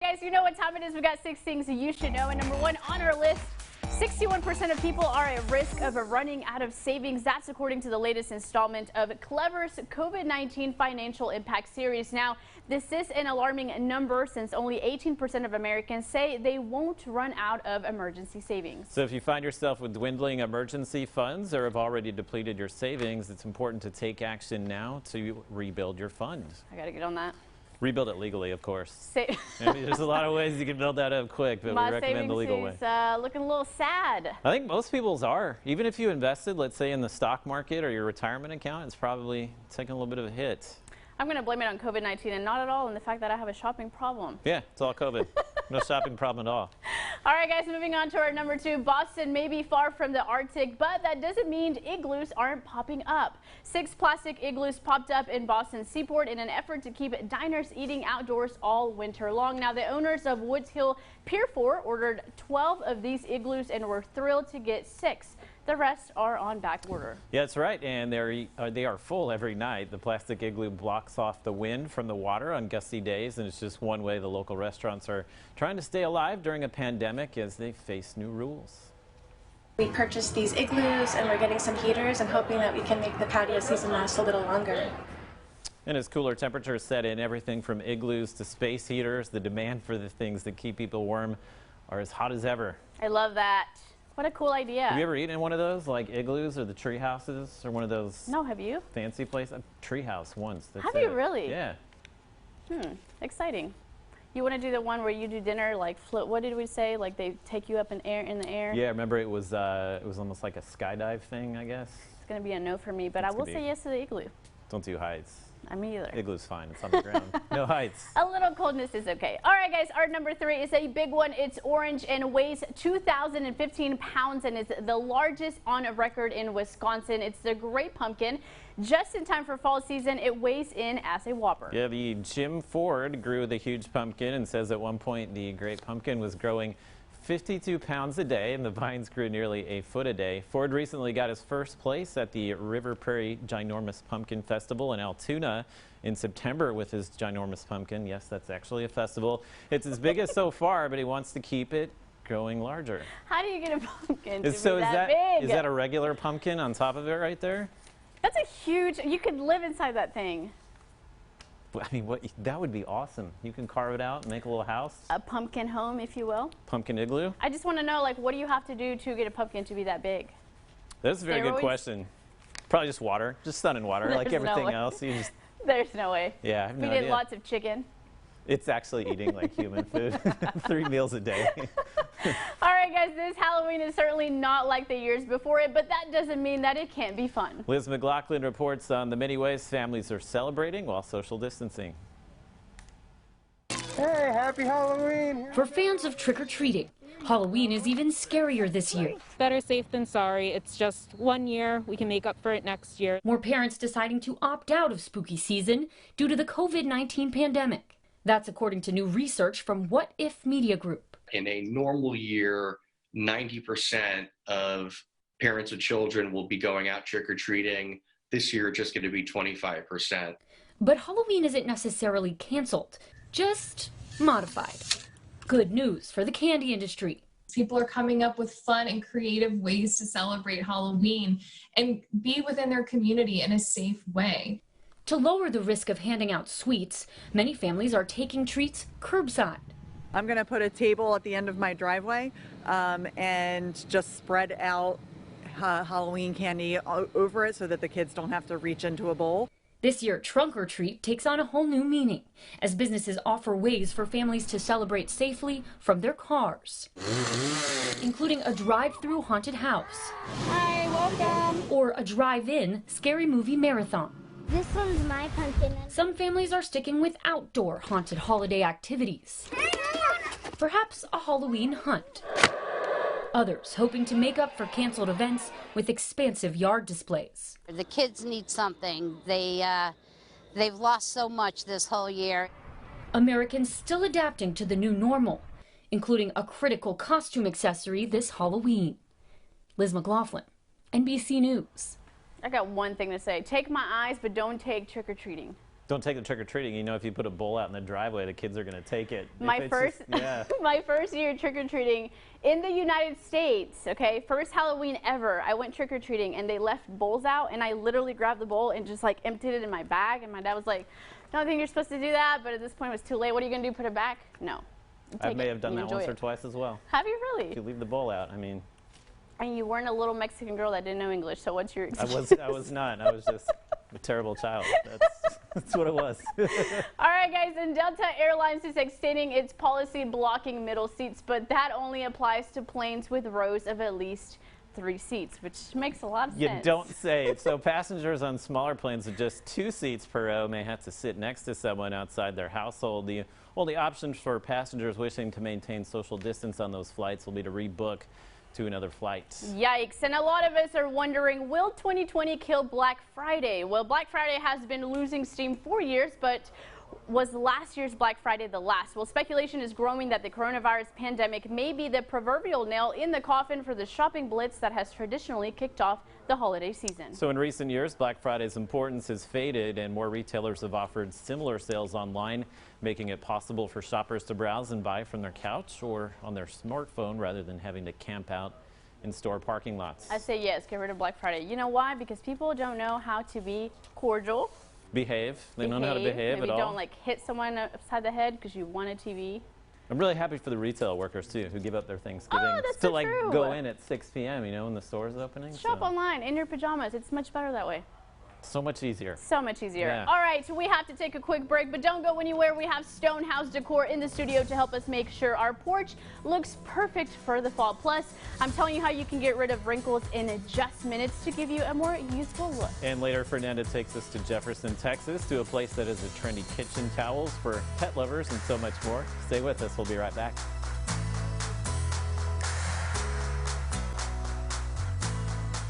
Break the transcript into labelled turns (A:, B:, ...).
A: guys, you know what time it is. We got 6 things you should know. And number 1 on our list, 61% of people are at risk of running out of savings. That's according to the latest installment of Clever's COVID-19 Financial Impact Series. Now, this is an alarming number since only 18% of Americans say they won't run out of emergency savings.
B: So if you find yourself with dwindling emergency funds or have already depleted your savings, it's important to take action now to rebuild your fund.
A: I got to get on that.
B: Rebuild it legally, of course. I mean, there's a lot of ways you can build that up quick, but we recommend the legal way.
A: Looking a little sad.
B: I think most people's are. Even if you invested, let's say, in the stock market or your retirement account, it's probably taking a little bit of a hit.
A: I'm going to blame it on COVID-19 and not at all on the fact that I have a shopping problem.
B: Yeah, it's all COVID. No shopping problem at all.
A: All right, guys, moving on to our number 2. Boston may be far from the Arctic, but that doesn't mean igloos aren't popping up. 6 plastic igloos popped up in Boston's seaport in an effort to keep diners eating outdoors all winter long. Now, the owners of Woods Hill Pier 4 ordered 12 of these igloos and were thrilled to get 6. The rest are on back order.
B: Yeah, that's right, and they are full every night. The plastic igloo blocks off the wind from the water on gusty days, and it's just one way the local restaurants are trying to stay alive during a pandemic as they face new rules.
C: We purchased these igloos and we're getting some heaters and hoping that we can make the patio season last a little longer.
B: And as cooler temperatures set in, everything from igloos to space heaters, the demand for the things that keep people warm are as hot as ever.
A: I love that. What a cool idea.
B: Have you ever eaten in one of those, like igloos or the tree houses or one of those?
A: No, have you?
B: Fancy place? A tree house once. That's
A: have you really?
B: Yeah.
A: Exciting. You want to do the one where you do dinner, like float? What did we say? Like they take you up in the air?
B: Yeah, remember it was almost like a skydive thing, I guess.
A: It's going to be a no for me, but I will say yes to the igloo.
B: Don't do heights.
A: Me either.
B: Igloo's fine. It's on the ground. No heights.
A: A little coldness is okay. All right, guys. Our number 3 is a big one. It's orange and weighs 2,015 pounds and is the largest on record in Wisconsin. It's the Great Pumpkin. Just in time for fall season, it weighs in as a whopper.
B: Yeah, the Jim Ford grew the huge pumpkin and says at one point the Great Pumpkin was growing 52 pounds a day, and the vines grew nearly a foot a day. Ford recently got his first place at the River Prairie Ginormous Pumpkin Festival in Altoona in September with his ginormous pumpkin. Yes, that's actually a festival. It's his biggest so far, but he wants to keep it growing larger.
A: How do you get a pumpkin to be
B: that big? Is that a regular pumpkin on top of it right there?
A: That's a huge, you could live inside that thing.
B: I mean, that would be awesome. You can carve it out and make a little house.
A: A pumpkin home, if you will.
B: Pumpkin igloo?
A: I just want to know, like, what do you have to do to get a pumpkin to be that big?
B: That's a very good question. Probably just water, just sun and water, like everything else.
A: There's no way.
B: Yeah, I have no
A: idea. We
B: did
A: lots of chicken.
B: It's actually eating like human food, 3 meals a day.
A: All right, guys, this Halloween is certainly not like the years before it, but that doesn't mean that it can't be fun.
B: Liz McLaughlin reports on the many ways families are celebrating while social distancing.
D: Hey, happy Halloween!
E: For fans of trick-or-treating, Halloween is even scarier this year.
F: Better safe than sorry. It's just 1 year. We can make up for it next year.
E: More parents deciding to opt out of spooky season due to the COVID-19 pandemic. That's according to new research from What If Media Group.
G: In a normal year, 90% of parents with children will be going out trick-or-treating. This year, it's just going to be 25%.
E: But Halloween isn't necessarily canceled, just modified. Good news for the candy industry.
H: People are coming up with fun and creative ways to celebrate Halloween and be within their community in a safe way.
E: To lower the risk of handing out sweets, many families are taking treats curbside.
I: I'm going to put a table at the end of my driveway and just spread out Halloween candy over it so that the kids don't have to reach into a bowl.
E: This year, Trunk or Treat takes on a whole new meaning as businesses offer ways for families to celebrate safely from their cars, including a drive-through haunted house.
J: Hi, welcome.
E: Or a drive-in scary movie marathon.
J: This one's my pumpkin.
E: Some families are sticking with outdoor haunted holiday activities. Perhaps a Halloween hunt. Others hoping to make up for canceled events with expansive yard displays.
K: The kids need something. They've lost so much this whole year.
E: Americans still adapting to the new normal, including a critical costume accessory this Halloween. Liz McLaughlin, NBC News.
A: I got one thing to say. Take my eyes, but don't take trick-or-treating.
B: Don't take the trick-or-treating. You know, if you put a bowl out in the driveway, the kids are going to take it.
A: My first year trick-or-treating in the United States, okay, first Halloween ever, I went trick-or-treating and they left bowls out and I literally grabbed the bowl and just like emptied it in my bag, and my dad was like, I don't think you're supposed to do that, but at this point it was too late. What are you going to do, put it back? No.
B: I may have done that once or twice as well.
A: Have you really?
B: If you leave the bowl out, I mean.
A: And you weren't a little Mexican girl that didn't know English, so what's your excuse?
B: I was not. I was just a terrible child. That's what it was.
A: All right, guys, and Delta Airlines is extending its policy blocking middle seats, but that only applies to planes with rows of at least 3 seats, which makes a lot of sense.
B: You don't say. So passengers on smaller planes with just 2 seats per row may have to sit next to someone outside their household. The only option for passengers wishing to maintain social distance on those flights will be to rebook to another flight.
A: Yikes. And a lot of us are wondering, will 2020 kill Black Friday? Well, Black Friday has been losing steam for years, but was last year's Black Friday the last? Well, speculation is growing that the coronavirus pandemic may be the proverbial nail in the coffin for the shopping blitz that has traditionally kicked off the holiday season.
B: So in recent years, Black Friday's importance has faded and more retailers have offered similar sales online, making it possible for shoppers to browse and buy from their couch or on their smartphone rather than having to camp out in store parking lots.
A: I say yes, get rid of Black Friday. You know why? Because people don't know how to be cordial.
B: They don't know how to behave
A: Maybe
B: at all.
A: don't like hit someone upside the head because you want a TV.
B: I'm really happy for the retail workers too, who give up their Thanksgiving to like go in at 6 p.m. You know, when the store's opening.
A: Shop online in your pajamas. It's much better that way.
B: So much easier.
A: So much easier.
B: Yeah.
A: All right, so we have to take a quick break, but don't go anywhere. We have Stonehouse Decor in the studio to help us make sure our porch looks perfect for the fall. Plus, I'm telling you how you can get rid of wrinkles in just minutes to give you a more youthful look.
B: And later, Fernanda takes us to Jefferson, Texas, to a place that has a trendy kitchen towels for pet lovers and so much more. Stay with us. We'll be right back.